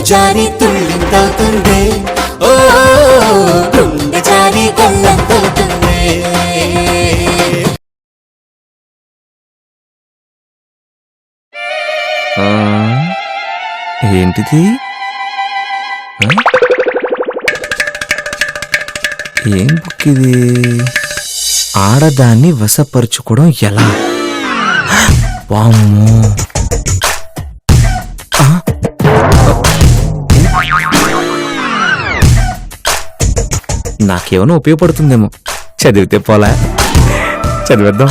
జారి తుళ్ళింతవుతుంది, ఓ గుండె జారి గల్లంతవుతుంది. ఏంటిది? ఏం బుక్ ఇది? ఆడదాన్ని వశపరుచుకోవడం ఎలా? వామ్మో! నాకేమైనా ఉపయోగపడుతుందేమో, చదివితే పోలా. చదివేద్దాం.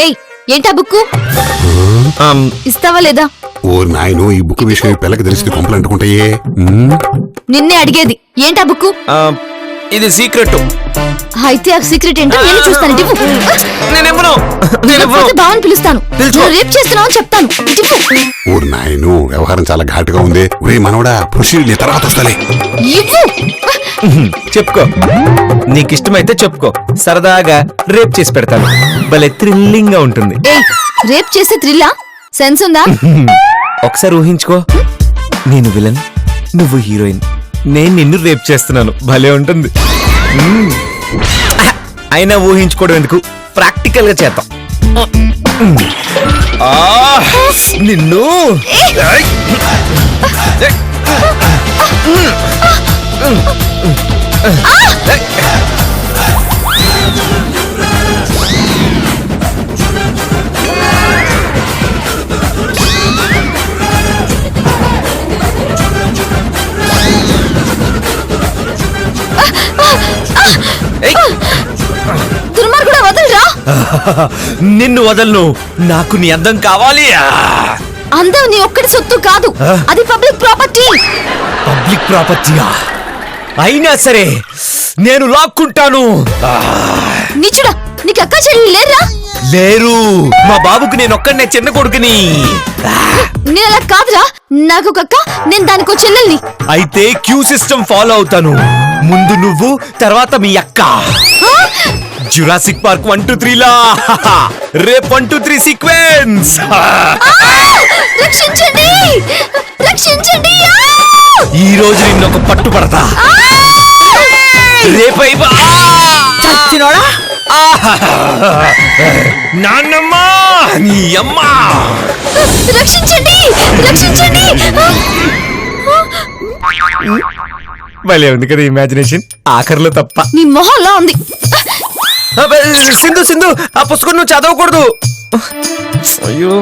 ఏయ్, ఏంటా బుక్కు? ఇస్తావా లేదా? ఓ నాయనో, ఈ బుక్ విషయం పిల్లకి తెలిసి కొంపలు అంటుకుంటాయే. నిన్నే అడిగేది, ఏంటా బుక్కు? ఇది సీక్రెట్. అయితే ఆ సీక్రెట్ ఏంటో నేను చూస్తాను. బావని పిలుస్తాను, రేపు చేస్తున్నావు అని చెప్తాను. ఓ నాయనో, వ్యవహారం చాలా ఘాటుగా ఉంది. ఒరే మనవడా, ప్రొసీడ్ తర్వాత వస్తాలే. చెప్పుకో, నీకిష్టమైతే చెప్పుకో, సరదాగా రేప్ చేసి పెడతాను. భలే థ్రిల్లింగ్ గా ఉంటుంది. రేప్ చేసే థ్రిల్లా? సెన్స్ ఉందా? ఒకసారి ఊహించుకో, నేను విలన్, నువ్వు హీరోయిన్, నేను నిన్ను రేప్ చేస్తున్నాను. భలే ఉంటుంది. అయినా ఊహించుకోవడం ఎందుకు, ప్రాక్టికల్ గా చేద్దాం. నిన్ను దుర్మార్గుడా, వదలరా. నిన్ను వదలను, నాకు నీ అందం కావాలి. అందం నీ ఒక్కడి సొత్తు కాదు, అది పబ్లిక్ ప్రాపర్టీ. పబ్లిక్ ప్రాపర్టీయా? అయినా సరే నేను లాక్కుంటాను. నిచుడా, నీకు అక్క చెల్లి లేరా? లేరు, మా బాబుకి నేను ఒక్కడనే చిన్న కొడుకుని. నేను అలా కాదురా, నాకు ఒక అక్క, నేను దానికో చెల్లెల్ని. అయితే క్యూ సిస్టమ్ ఫాలో అవుతాను. ముందు నువ్వు, తర్వాత మీ అక్క. జురాసిక్ పార్క్ 1 2 3 లా రేప్ 1 2 3 సీక్వెన్స్. రక్షించండి, రక్షించండి. ఈ రోజు నిన్ను ఒక పట్టు పడతా. రేపైవా చచ్చినోడా? నాన్నమ్మ, నీ అమ్మ. రక్షించండి, రక్షించండి. భలే ఉంది కదా ఇమాజినేషన్, ఆఖరిలో తప్ప. నీ మొహంలో ఉంది. సింధు సింధు, ఆ పుస్తకం నువ్వు చదవకూడదు. అయ్యో,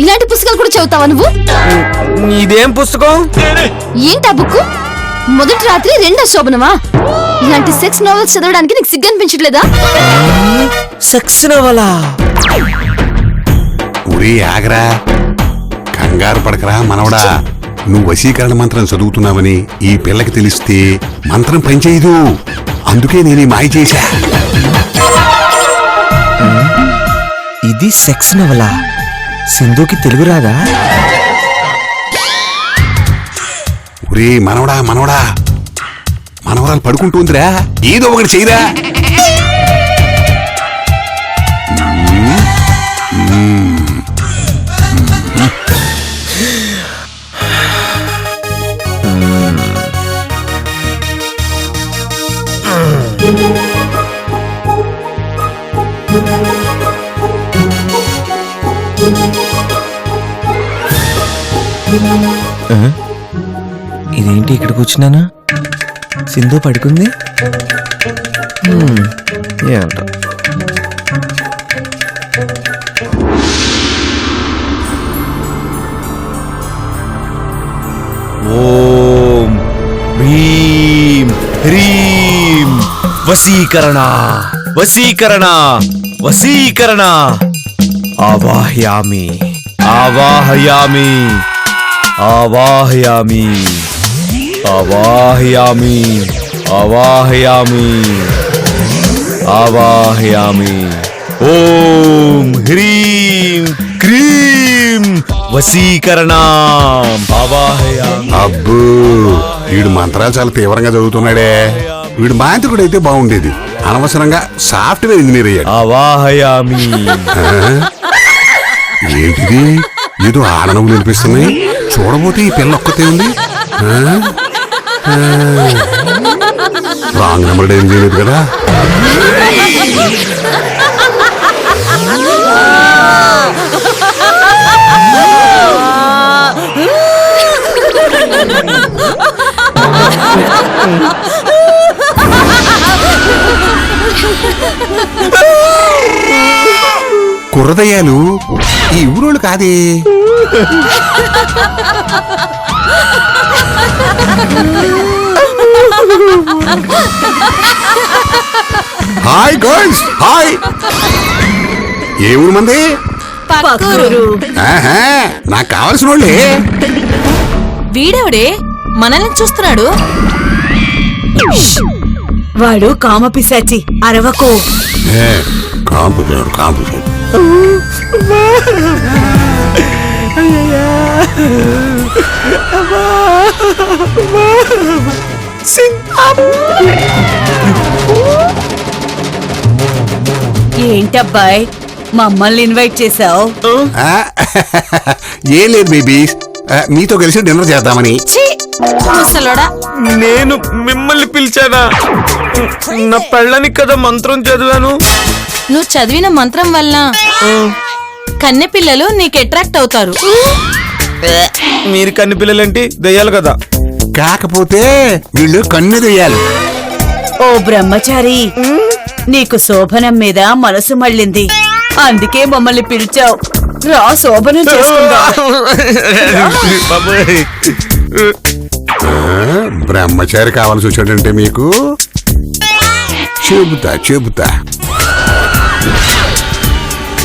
ఇలాంటి పుస్తకాలు కూడా చదువుతావా నువ్వు? ఇదేం పుస్తకం? ఏంటా బుక్? మొదటి రాత్రి రెండో శోభనమా? ఇలాంటి సెక్స్ నోవెల్స్ చదవడానికి నీకు సిగ్గు అనిపించట్లేదా? సెక్స్ నోవెలా? ఒరే ఆగరా, కంగారు పడకరా మనవడా. నువ్వు వశీకరణ మంత్రం చదువుతున్నావని ఈ పిల్లకి తెలిస్తే మంత్రం పనిచేయదు. అందుకే నేను మాయ చేశా. ఇది సెక్స్ నవలా? సింధుకి తెలుగు రాదా? ఒరే మనవడా మనవడా, మనవరాలు పడుకుంటుందిరా, ఏదో ఒకటి చేయరా. ఇదేంటి ఇక్కడ కూర్చున్నాను? సింధు పడుకుంది. ఏంటో ఓం భీం హ్రీం వశీకరణ వశీకరణ వశీకరణ ఆవాహయామి ఆవాహయామి ఆవాహయామి ఆవాహయామి ఆవాహయామి ఆవాహయామి ఓం హ్రీం క్రీం వశీకరణ ఆవాహయామి. అబ్బో వీడు మంత్రాలు చాలా తీవ్రంగా చదువుతున్నాడే. వీడు మాంత్రికుడు అయితే బాగుండేది, అనవసరంగా సాఫ్ట్వేర్ ఇంజనీర్ అయ్యాడు. ఆవాహయామి. ఏంటిది, ఏదో ఆడనవు వినిపిస్తున్నాయి. చూడబోతే ఈ పిల్ల ఒక్కతే ఉంది. రాంగ్ నెంబర్ ఏం చేయలేదు కదా. కుర్రదయ్యాలు ఈ ఊరోళ్ళు కాదే. Hi girls, hi. ఏ ఊరు మంది? ఆహా, నాకు కావాల్సిన వాళ్ళే. వీడెవడే మనల్ని చూస్తున్నాడు? వాడు కామపిశాచి, అరవకు. కాంపు ఏంటబ్బాయ్ మమ్మల్ని ఇన్వైట్ చేసావు? ఏం లేదు బేబీ, మీతో కలిసి డిన్నర్ చేద్దామని. ముసలోడా, నేను మిమ్మల్ని పిలిచానా? నా పెళ్ళని కదా మంత్రం చదివాను. నువ్వు చదివిన మంత్రం వల్ల కన్నె పిల్లలు నీకు అట్రాక్ట్ అవుతారు. మీరు కన్ని పిల్లలేంటి, దయ్యాలు కదా. కాకపోతే వీళ్ళు కన్ను దెయ్యాలు. ఓ బ్రహ్మచారి, నీకు శోభనం మీద మనసు మళ్ళింది, అందుకే మమ్మల్ని పిలిచావు. రా, శోభనం చేసుకుందాం. బ్రహ్మచారి కావాల్సి వచ్చాడంటే మీకు చెబుతా.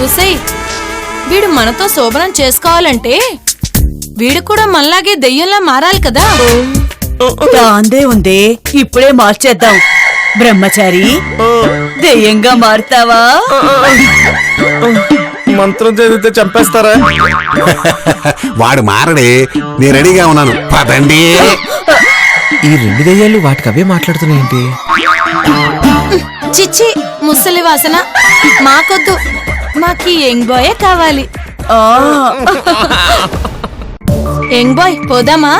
ఉసై, వీడు మనతో శోభనం చేసుకోవాలంటే వీడు కూడా మనలాగే దెయ్యంలా మారాలి కదా. దాందే ఉందే, ఇప్పుడే మార్చేద్దాం. బ్రహ్మచారి, దెయ్యంగా మారుతావా? మంత్రం చదివితే చంపేస్తారా? వాడు మారడే, నేను రెడీగా ఉన్నాను. పదండి. ఈ రెండు దయ్యాలు వాటికి అవే మాట్లాడుతున్నాయేంటి? చిచ్చి, ముసలి వాసన మాకొద్దు, మాకి యంగ్ బాయే కావాలి. యంగ్ బాయ్, పోదామా?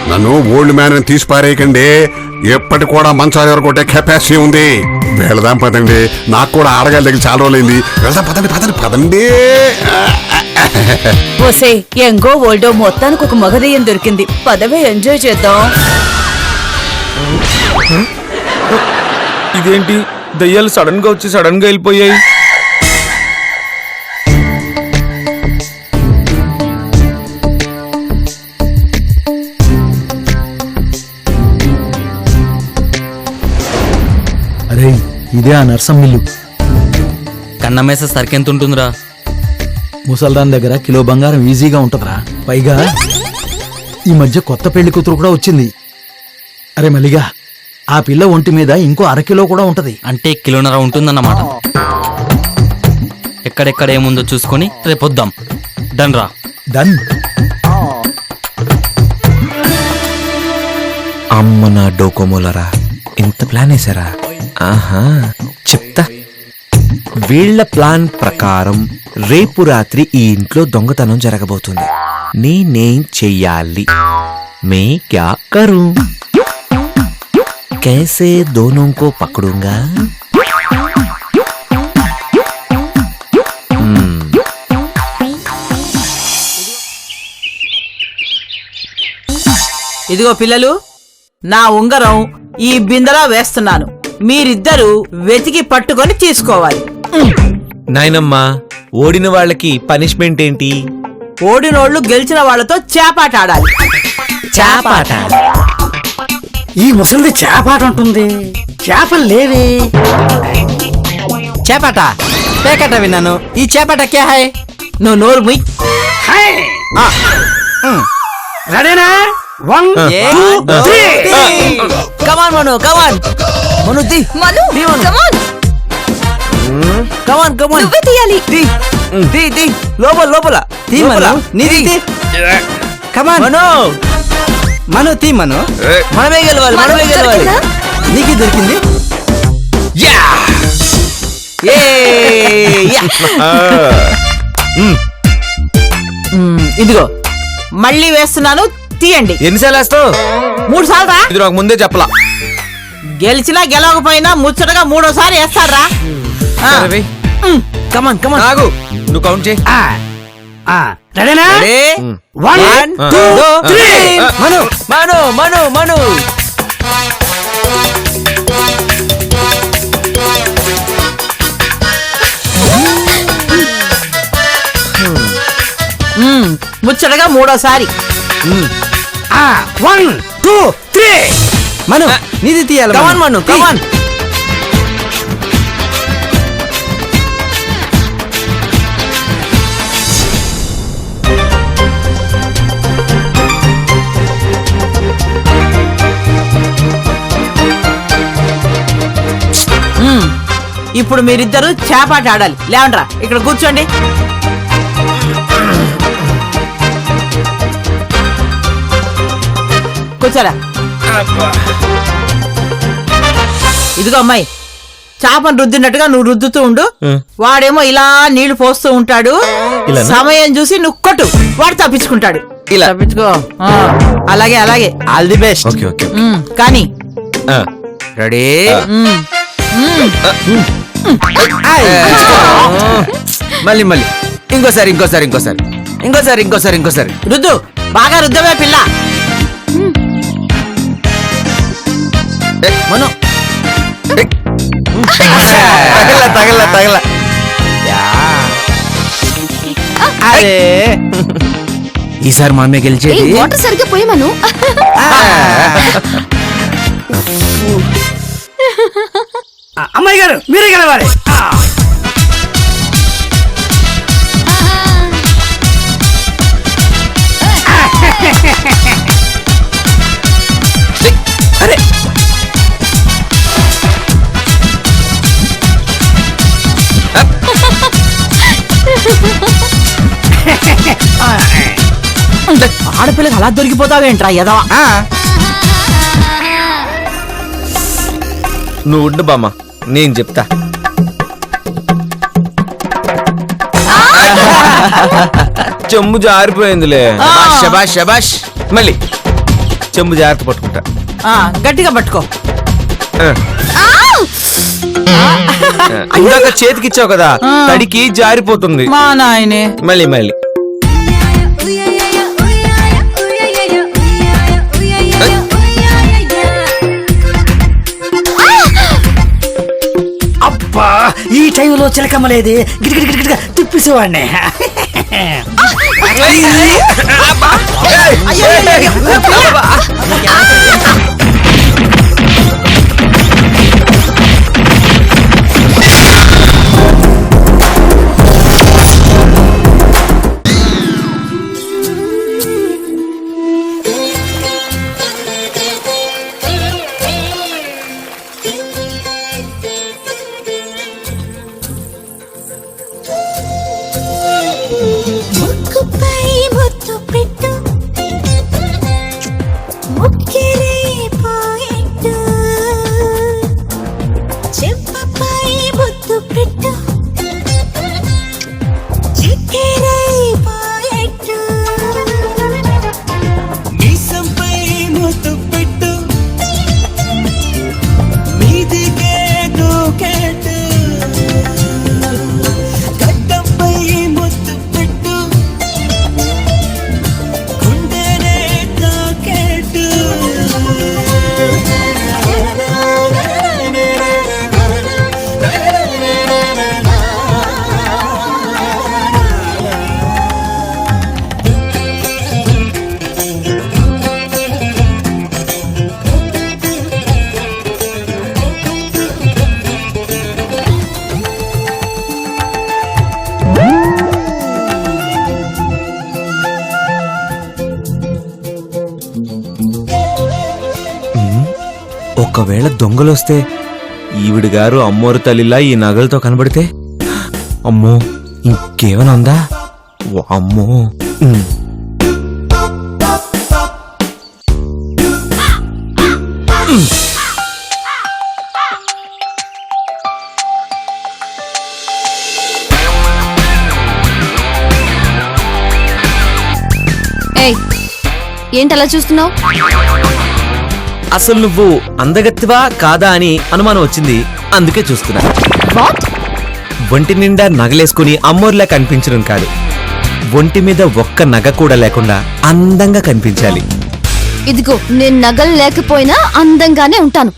నన్ను ఓల్డ్ మ్యాన్ అని తీసి పారేయకండి. ఎప్పటి కూడా మంచాలు ఎవరుకొట్టే కెపాసిటీ ఉంది. వెళదాం పదండి, నాకు కూడా ఆడగాలి దగ్గర చాలా రోజులైంది. వెళ్దాం పదండి. ఓసే, ఎంగో ఓల్డో మొత్తానికి ఒక మగదయ్యం దొరికింది. పదవే, ఎంజాయ్ చేద్దాం. ఇదేంటి, దయ్యాలు సడన్ గా వచ్చి సడన్ గా వెళ్ళిపోయాయి. అరే, ఇదే ఆ నర్సం మిల్లు. కన్నమేస సరికెంత ఉంటుందిరా? ముసల్దాన్ దగ్గర కిలో బంగారం ఈజీగా ఉంటదిరా. పైగా ఈ మధ్య కొత్త పెళ్లి కూతురు కూడా వచ్చింది. అరే మల్లిగా, ఆ పిల్ల ఒంటి మీద ఇంకో అరకిలో కూడా ఉంటది. అంటే కిలోన్నర ఉంటుందన్నమాట. ఎక్కడెక్కడ ఏముందో చూసుకొని రేపొద్దాం. డన్ రా. డన్. అమ్మ నా డోకోమోలరా, ఇంత ప్లాన్ వేసారా? ఆహా, చెప్తా. వీళ్ల ప్లాన్ ప్రకారం రేపు రాత్రి ఈ ఇంట్లో దొంగతనం జరగబోతుంది. నేనేం చెయ్యాలి? మే క్యా కరూ? कैसे दोनों को पकड़ूंगा? ఇదిగో పిల్లలు, నా ఉంగరం ఈ బిందెలో వేస్తున్నాను. మీరిద్దరూ వెతికి పట్టుకొని తీసుకోవాలి. నాయనమ్మా, ఓడిన వాళ్ళకి పనిష్మెంట్ ఏంటి? ఓడినోళ్లు గెలిచిన వాళ్ళతో చేపాట ఆడాలి. చాపాట. ఈ ముసలిది చేపాట ఉంటుంది, చేపలు లేవే. చేపట పేకట విన్నాను. ఈ చేపట క్యా హై? నువ్వు నోరు ముయ్. రెడీనా? 1 2 3. కమాన్ మను, కమాన్ మను, ది మను ది Manu. come on. Come on come on, నువ్వే తీయాలి. ది ది ది లోపల లోపల తీ మను, నీది తీ. కమాన్ మను, మను తీ మను. మనమే గెలవాలి, మను మనమే గెలవాలి. దొరికిందా? నీకు దొరికింది. యా! ఏ యా. ఇదిగో మళ్ళీ వేస్తున్నాను, తీయండి. ఎన్నిసార్లు వేస్తావు? 3 సార్లు రా. ఇది నాకు ముందే చెప్పలా. గెలిచినా గెలవకపోయినా ముచ్చటగా 3ఓసారి వేస్తారా? సరే వెయ్. కమాన్ కమాన్. ఆగు, నువ్వు కౌంట్ చేయి. రెడీనా? 1 2 3. మను మను మను మను. ముచ్చటగా 3ఓసారి. 1 2 3. మను నీది తీయాలి. కమాన్ మను, కమాన్. ఇప్పుడు మీరిద్దరు చేపాట ఆడాలి. లేవండ్రా, ఇక్కడ కూర్చోండి. కూర్చోరా. ఇదిగో అమ్మాయి, చేపను రుద్దినట్టుగా నువ్వు రుద్దుతూ ఉండు. వాడేమో ఇలా నీళ్లు పోస్తూ ఉంటాడు. ఇలానా? సమయం చూసి నువ్వు కొట్టు, వాడు తప్పించుకుంటాడు. ఇలా. తప్పించుకో. అలాగే అలాగే. All the best. Okay okay. కానీ రెడీ. మళ్ళీ మళ్ళీ ఇంకోసారి ఇంకోసారి ఇంకోసారి ఇంకోసారి ఇంకోసారి ఇంకోసారి. రుద్దు, బాగా రుద్దవే పిల్ల. మను తగల తగల తగల. అరే ఈసారి మా అమ్మే గెలిచేది. వాటర్ సరిగ్గా పోయి మను. అమ్మాయి గారు మీరే గెలవాలి. అరే ఆడపిల్లకి అలా దొరికిపోతావేంట్రా ఎదవా? నువ్వు ఉండు బామ్మ, నేను చెప్తా. చెంబు జారిపోయిందిలే. శబాష్ శబాష్. మళ్ళీ చెంబు జాగ్రత్త పట్టుకుంటా. గట్టిగా పట్టుకో. ఇందాక చేతికిచ్చావు కదా, తడికి జారిపోతుంది. మా నాయనే. మళ్ళీ మళ్ళీ. అబ్బా, ఈ టైంలో చిలకమ్మలేది గిరిగిరిగిరిగిరిగా తిప్పిసేవాడిని. ముక్కుపై ముత్తు పెట్టు, ముక్కిరే ఒకవేళ దొంగలొస్తే ఈవిడ గారు అమ్మోరు తల్లిలా ఈ నగలతో కనబడితే అమ్మో ఇంకేమైనా ఉందా అమ్మో ఏయ్ ఏంటలా చూస్తున్నావు? అసలు నువ్వు అందగత్తివా కాదా అని అనుమానం వచ్చింది, అందుకే చూస్తున్నా. వాట్? ఒంటి నిండా నగలేసుకుని అమ్మోర్లా కనిపించడం కాదు, ఒంటి మీద ఒక్క నగ కూడా లేకుండా అందంగా కనిపించాలి. ఇదిగో నేను నగలు లేకపోయినా అందంగానే ఉంటాను.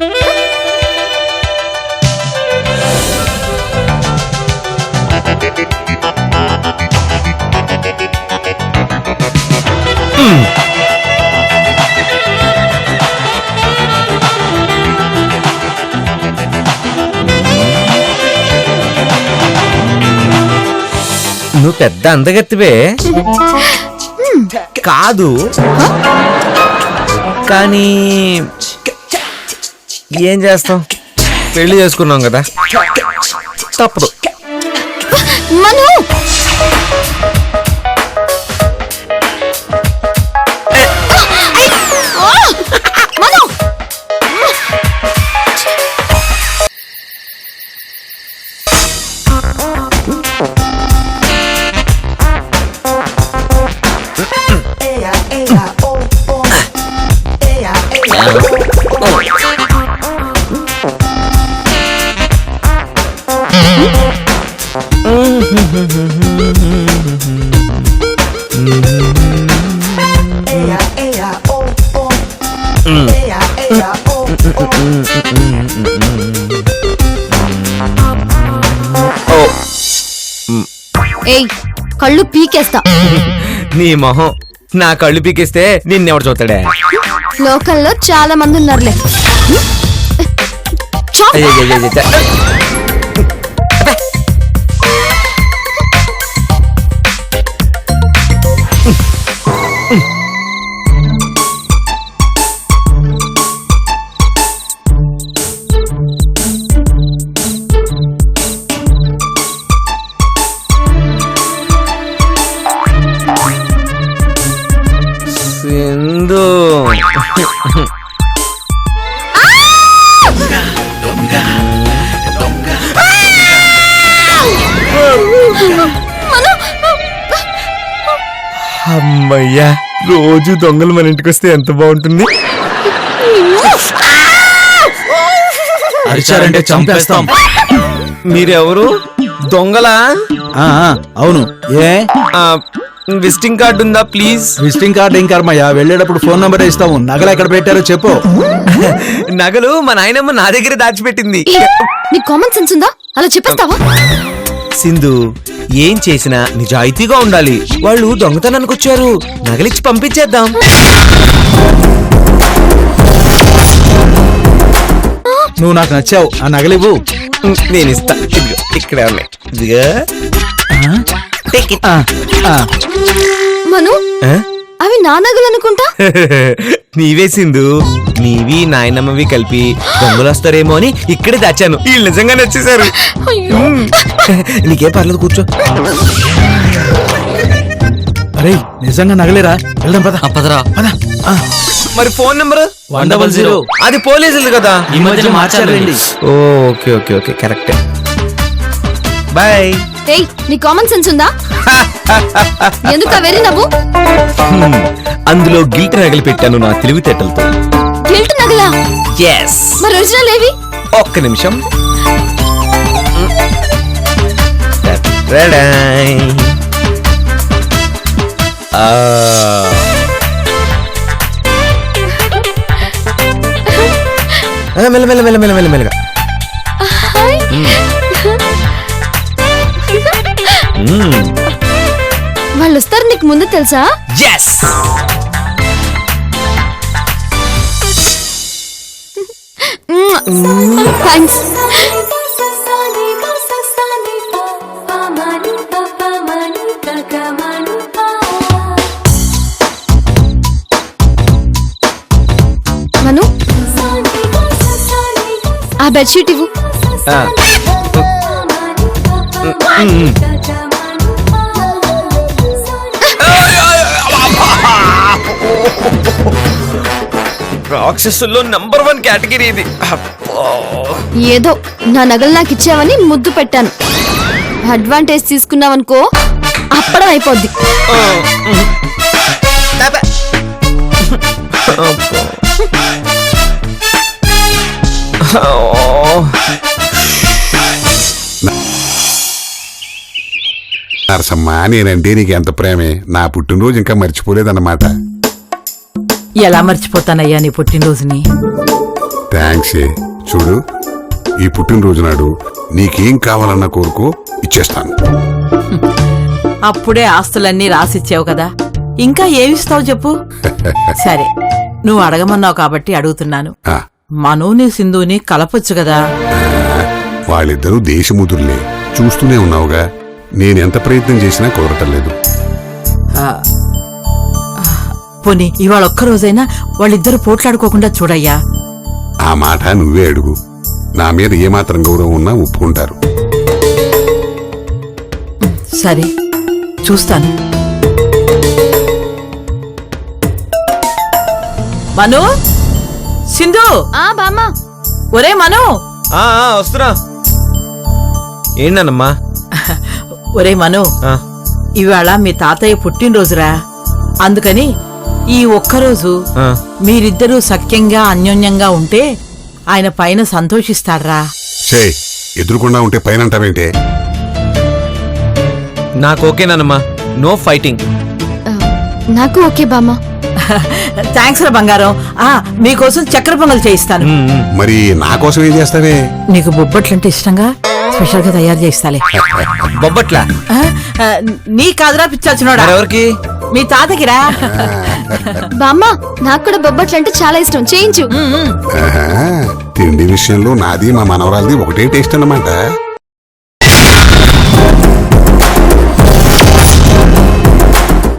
నువ్వు పెద్ద అందగత్తివే కాదు, కానీ ఏం చేస్తాం, పెళ్లి చేసుకున్నాం కదా, తప్పదు. మను ఏయ్ కళ్ళు పీకేస్తా. నీ మొహం, నా కళ్ళు పీకిస్తే నిన్నెవడు చూస్తాడే? లోకల్లో చాలా మంది ఉన్నారులే. చాప్. సింధు, అమ్మయ్యా, రోజు దొంగలు మన ఇంటికి వస్తే ఎంత బాగుంటుంది. అరిచారంటే చంపేస్తాం. మీరెవరు? దొంగలా? అవును. ఏ విజిటింగ్ కార్డు ఉందా ప్లీజ్? విజిటింగ్ కార్డు ఏం కర్మయ్యా, వెళ్ళేటప్పుడు ఫోన్ నంబర్ ఇస్తాము. నగలు ఎక్కడ పెట్టారో చెప్పు. నగలు మా నాయనమ్మ నా దగ్గర దాచిపెట్టింది. నీ కామన్ సెన్స్ ఉందా? అలా చెప్పేస్తావా? సింధు, ఏం చేసినా నిజాయితీగా ఉండాలి. వాళ్ళు దొంగతనానికి వచ్చారు, నగలిచ్చి పంపించేద్దాం. నువ్వు నాకు నచ్చావు, ఆ నగలివ్వు. నేను ఇస్తా. ఇదిగో ఇక్కడే ఉన్నాయి. ఇదిగా మను, అవి నా నగలు అనుకుంటా. నీవే సింధు, నీవి నాయనమ్మవి కలిపి దొంగలు వస్తారేమో అని ఇక్కడే దాచాను. వీళ్ళు నిజంగానే వచ్చేసారు. నీకేం పర్లేదు, కూర్చో. అరే నిజంగా నగలేరా? వెళ్దాం పద. పదరా. మరి ఫోన్ నెంబర్ 100. అది పోలీసులు కదా, ఈ మధ్య మార్చారండి. ఓకే ఓకే ఓకే, కరెక్టే. బాయ్. ఏయ్ నీ కామన్ సెన్స్ ఉందా? ఎందుకు వెరీ నవ్వు? అందులో గిల్ట్ నగలు పెట్టాను నా తెలివితేటలతో. గిల్ట్ నగలా? ఎస్. మరి ఒరిజినల్ ఏవి? ఒక్క నిమిషం. మెల్ల మెల్ల మెల్ల మెల్ల మెల్ల మెల్లగా. వాళ్ళు వస్తారు నీకు ముందు తెలుసా? ఎస్. థ్యాంక్స్. మను ఆ బెడ్షీట్ ఇవ్వు. ఆ, రాక్షసుల్లో నంబర్ 1 కేటగిరీ ఇది. అబ్బా. ఏదో నా నగలు నాకు ఇచ్చావని ముద్దు పెట్టాను. అడ్వాంటేజ్ తీసుకున్నావనుకో అప్పడం అయిపోద్ది. నరసమ్మ, నేనంటే నీకు ఎంత ప్రేమే. నా పుట్టినరోజు ఇంకా మర్చిపోలేదన్నమాట. ఎలా మర్చిపోతానయ్యా నీ పుట్టినరోజుని? థ్యాంక్స్. చూడు, ఈ పుట్టినరోజు నాడు నీకేం కావాలన్న కోరుకో, ఇచ్చేస్తాను. అప్పుడే ఆస్తులన్నీ రాసిచ్చావు కదా, ఇంకా ఏమిస్తావు చెప్పు. సరే, నువ్వు అడగమన్నావు కాబట్టి అడుగుతున్నాను. ఆ, మనూని సింధుని కలపొచ్చు కదా. వాళ్ళిద్దరూ దేశముదురులే, చూస్తూనే ఉన్నావుగా. నేనెంత ప్రయత్నం చేసినా కుదరటం లేదు. పోనీ ఇవాళ ఒక్క రోజైనా వాళ్ళిద్దరు పోట్లాడుకోకుండా చూడయ్యా. ఆ మాట నువ్వే అడుగు. నా మీద ఏమాత్రం గౌరవం ఉన్నా ఒప్పుకుంటారు. సరే, చూస్తాను. మను, సింధు, ఆ బామ్మ, ఒరే మను, వస్తున్నా. ఏంటన్నమ్మా? ఒరే మను, ఇవాళ మీ తాతయ్య పుట్టినరోజురా. అందుకని ఈ ఒక్కరోజు మీరిద్దరూ సఖ్యంగా అన్యోన్యంగా ఉంటే ఆయన పైన సంతోషిస్తాడ్రా. సే, ఎదురుకుండా ఉంటే పైన అంటావేంటే? నాకు ఓకేనమ్మా, నో ఫైటింగ్. నాకు ఓకే బామ్మ. థ్యాంక్స్ రా బంగారం. మీకోసం చక్కెర పొంగల్ చేయిస్తాను. మరి నా కోసం ఏం చేస్తావే? నీకు బొబ్బట్లంటే ఇష్టంగా స్పెషల్ గా తయారు చేస్తాలే. బొబ్బట్లా? నీ కాదురా పిచ్చాచినోడా. ఎవరికి? మీ తాతకిరా. బామ్మ, నాకు కూడా బొబ్బట్లు అంటే చాలా ఇష్టం, చేయించు. ఆహా, తిండి విషయంలో నాది మా మనవరాలది ఒకటే టేస్ట్ అన్నమాట.